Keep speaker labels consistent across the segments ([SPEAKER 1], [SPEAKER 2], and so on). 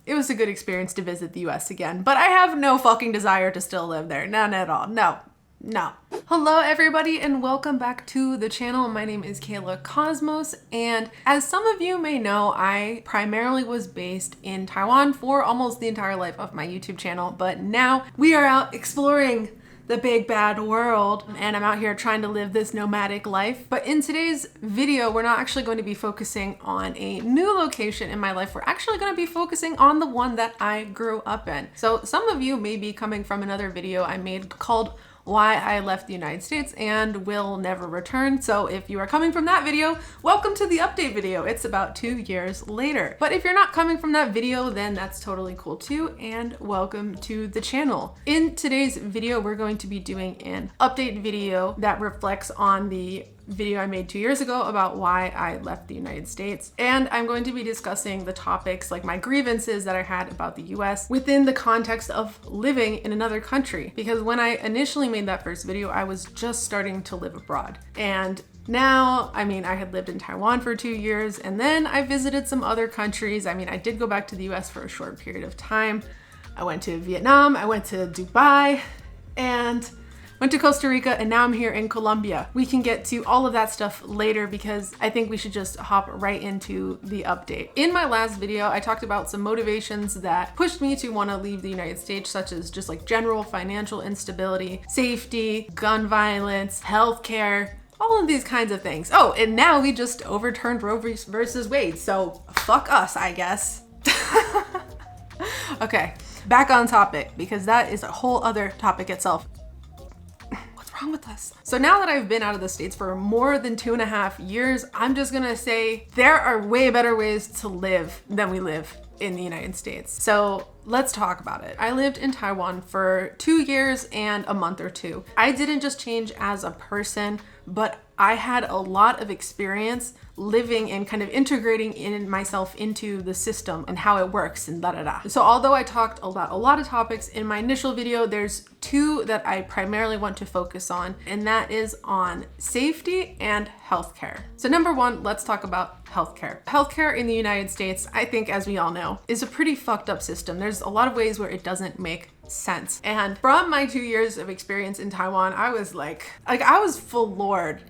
[SPEAKER 1] it was a good experience to visit the US again, but I have no fucking desire to still live there. None at all. No. Hello everybody and welcome back to the channel. My name is Kayla Cosmos, and as some of you may know, I primarily was based in Taiwan for almost the entire life of my YouTube channel, but now we are out exploring the big bad world and I'm out here trying to live this nomadic life. But in today's video, we're not actually going to be focusing on a new location in my life. We're actually going to be focusing on the one that I grew up in. So some of you may be coming from another video I made called Why I Left the United States and Will Never Return. So if you are coming from that video, welcome to the update video. It's about 2 years later. But if you're not coming from that video, then that's totally cool too, and welcome to the channel. In today's video, we're going to be doing an update video that reflects on the video I made 2 years ago about why I left the United States. And I'm going to be discussing the topics like my grievances that I had about the US within the context of living in another country. Because when I initially made that first video, I was just starting to live abroad. And now, I had lived in Taiwan for 2 years, and then I visited some other countries. I did go back to the US for a short period of time. I went to Vietnam, I went to Dubai, and went to Costa Rica, and now I'm here in Colombia. We can get to all of that stuff later because I think we should just hop right into the update. In my last video, I talked about some motivations that pushed me to want to leave the United States, such as just like general financial instability, safety, gun violence, healthcare, all of these kinds of things. Oh, and now we just overturned Roe versus Wade, so fuck us, I guess. Okay, back on topic, because that is a whole other topic itself. Wrong with us? So now that I've been out of the States for more than 2.5 years, I'm just gonna say there are way better ways to live than we live in the United States. So let's talk about it. I lived in Taiwan for 2 years and a month or two. I didn't just change as a person, but I had a lot of experience living and kind of integrating in myself into the system and how it works and da-da-da. So although I talked about a lot of topics in my initial video, there's two that I primarily want to focus on, and that is on safety and healthcare. So number one, let's talk about healthcare. Healthcare in the United States, I think, as we all know, is a pretty fucked up system. There's a lot of ways where it doesn't make sense. And from my 2 years of experience in Taiwan, I was I was floored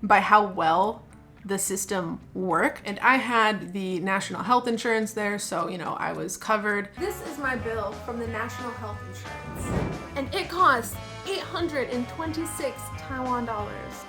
[SPEAKER 1] by how well the system worked. And I had the national health insurance there, so I was covered. This is my bill from the national health insurance, and it costs 826 Taiwan dollars.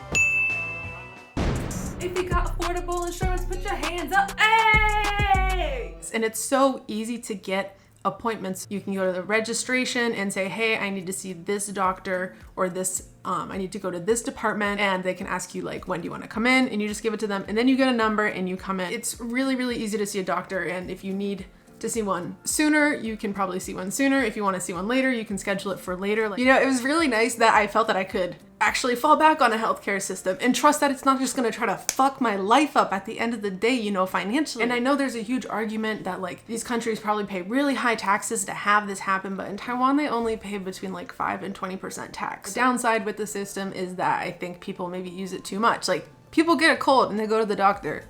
[SPEAKER 1] If you got affordable insurance, put your hands up. Hey! And it's so easy to get appointments. You can go to the registration and say, hey, I need to see this doctor, or this I need to go to this department, and they can ask you when do you want to come in, and you just give it to them, and then you get a number and you come in. It's really, really easy to see a doctor, and if you need to see one sooner, you can probably see one sooner. If you want to see one later, you can schedule it for later. It was really nice that I felt that I could actually fall back on a healthcare system and trust that it's not just going to try to fuck my life up at the end of the day, financially. And I know there's a huge argument that these countries probably pay really high taxes to have this happen, but in Taiwan, they only pay between 5 and 20% tax. The downside with the system is that I think people maybe use it too much. People get a cold and they go to the doctor.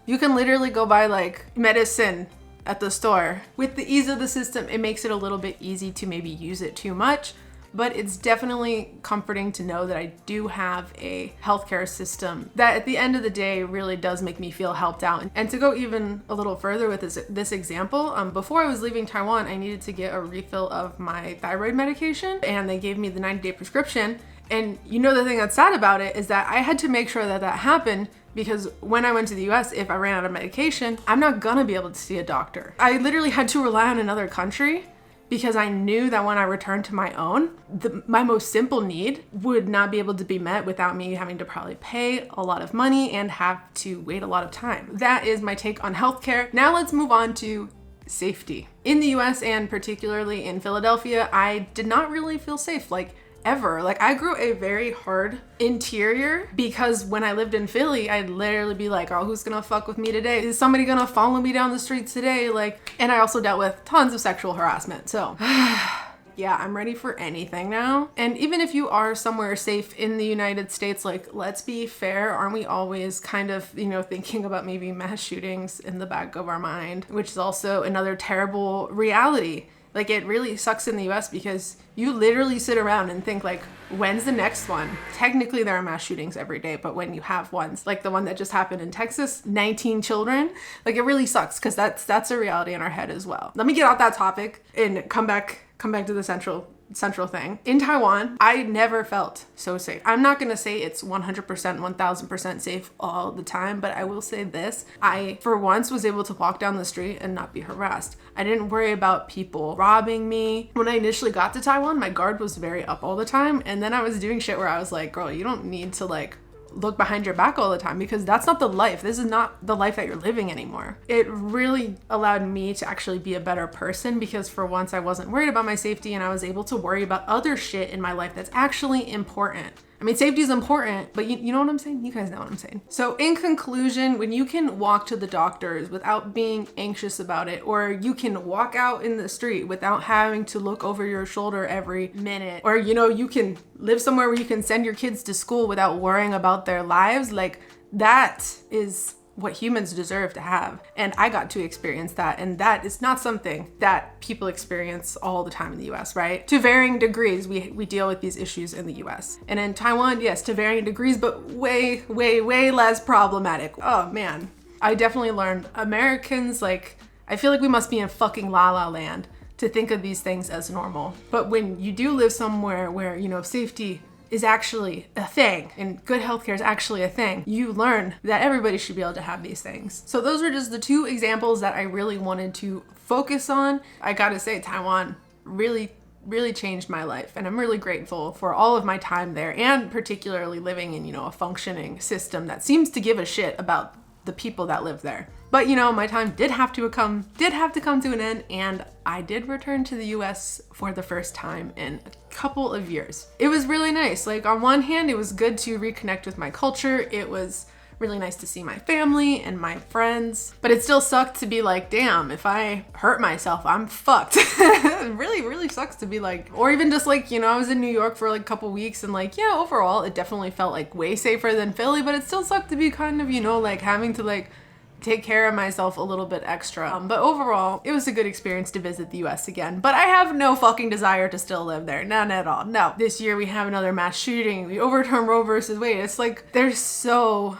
[SPEAKER 1] You can literally go buy medicine at the store. With the ease of the system, it makes it a little bit easy to maybe use it too much, but it's definitely comforting to know that I do have a healthcare system that at the end of the day really does make me feel helped out. And to go even a little further with this example, before I was leaving Taiwan, I needed to get a refill of my thyroid medication, and they gave me the 90-day prescription. And the thing that's sad about it is that I had to make sure that happened, because when I went to the US, if I ran out of medication, I'm not gonna be able to see a doctor. I literally had to rely on another country because I knew that when I returned to my own, my most simple need would not be able to be met without me having to probably pay a lot of money and have to wait a lot of time. That is my take on healthcare. Now let's move on to safety. In the US, and particularly in Philadelphia, I did not really feel safe. Ever. I grew a very hard interior, because when I lived in Philly, I'd literally be oh, who's gonna fuck with me today? Is somebody gonna follow me down the street today? And I also dealt with tons of sexual harassment. So yeah, I'm ready for anything now. And even if you are somewhere safe in the United States, like, let's be fair, aren't we always kind of, you know, thinking about maybe mass shootings in the back of our mind, which is also another terrible reality. Like, it really sucks in the US because you literally sit around and think like, when's the next one? Technically there are mass shootings every day, but when you have ones like the one that just happened in Texas, 19 children, like, it really sucks because that's a reality in our head as well. Let me get off that topic and come back to the central thing. In Taiwan, I never felt so safe. I'm not gonna say it's 100%, 1000% safe all the time, but I will say this. I, for once, was able to walk down the street and not be harassed. I didn't worry about people robbing me. When I initially got to Taiwan, my guard was very up all the time, and then I was doing shit where I was like, girl, you don't need to like look behind your back all the time because that's not the life. This is not the life that you're living anymore. It really allowed me to actually be a better person because for once I wasn't worried about my safety and I was able to worry about other shit in my life that's actually important. I mean, safety is important, but you know what I'm saying? You guys know what I'm saying. So in conclusion, when you can walk to the doctors without being anxious about it, or you can walk out in the street without having to look over your shoulder every minute, or, you know, you can live somewhere where you can send your kids to school without worrying about their lives, like, that is what humans deserve to have. And I got to experience that. And that is not something that people experience all the time in the US, right? To varying degrees, we deal with these issues in the US. And in Taiwan, yes, to varying degrees, but way, way, way less problematic. Oh man, I definitely learned Americans, like, I feel like we must be in fucking La La Land to think of these things as normal. But when you do live somewhere where, you know, safety is actually a thing and good healthcare is actually a thing, you learn that everybody should be able to have these things. So those are just the two examples that I really wanted to focus on. I gotta say, Taiwan really changed my life, and I'm really grateful for all of my time there, and particularly living in, you know, a functioning system that seems to give a shit about the people that live there. But, you know, my time did have to come to an end, and I did return to the US for the first time in a couple of years. It was really nice. Like, on one hand, it was good to reconnect with my culture. It was really nice to see my family and my friends, but it still sucked to be like, damn, if I hurt myself, I'm fucked. It really sucks to be like, or even just like, you know, I was in New York for like a couple weeks and like, yeah, overall, it definitely felt like way safer than Philly, but it still sucked to be kind of, you know, like having to like take care of myself a little bit extra. But overall, it was a good experience to visit the US again. But I have no fucking desire to still live there. None at all. No. This year we have another mass shooting. We overturn Roe versus Wade. It's like, there's so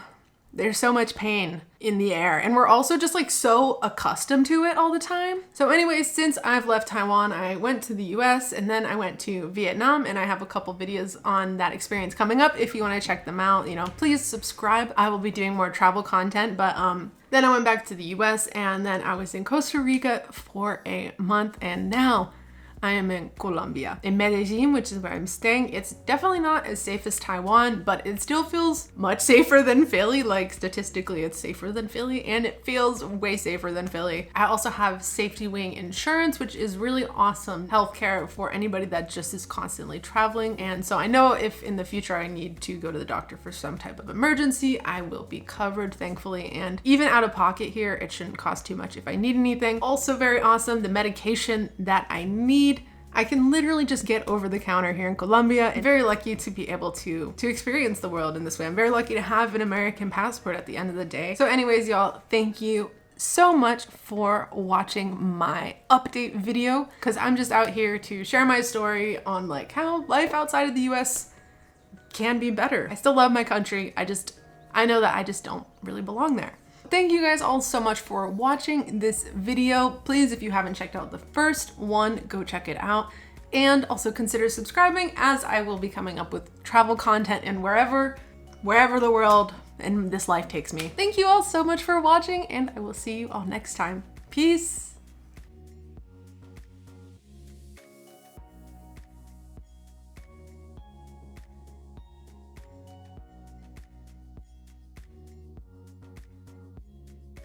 [SPEAKER 1] much pain in the air, and we're also just like so accustomed to it all the time. So anyways, since I've left Taiwan, I went to the US and then I went to Vietnam, and I have a couple videos on that experience coming up. If you want to check them out, you know, please subscribe. I will be doing more travel content, but then I went back to the US, and then I was in Costa Rica for a month, and now I am in Colombia, in Medellin, which is where I'm staying. It's definitely not as safe as Taiwan, but it still feels much safer than Philly. Like, statistically, it's safer than Philly, and it feels way safer than Philly. I also have safety wing insurance, which is really awesome healthcare for anybody that just is constantly traveling. And so I know if in the future I need to go to the doctor for some type of emergency, I will be covered, thankfully. And even out of pocket here, it shouldn't cost too much if I need anything. Also very awesome, the medication that I need, I can literally just get over the counter here in Colombia. I'm very lucky to be able to experience the world in this way. I'm very lucky to have an American passport at the end of the day. So anyways, y'all, thank you so much for watching my update video, because I'm just out here to share my story on like how life outside of the US can be better. I still love my country. I know that I just don't really belong there. Thank you guys all so much for watching this video. Please, if you haven't checked out the first one, go check it out. And also consider subscribing, as I will be coming up with travel content in wherever the world and this life takes me. Thank you all so much for watching, and I will see you all next time. Peace.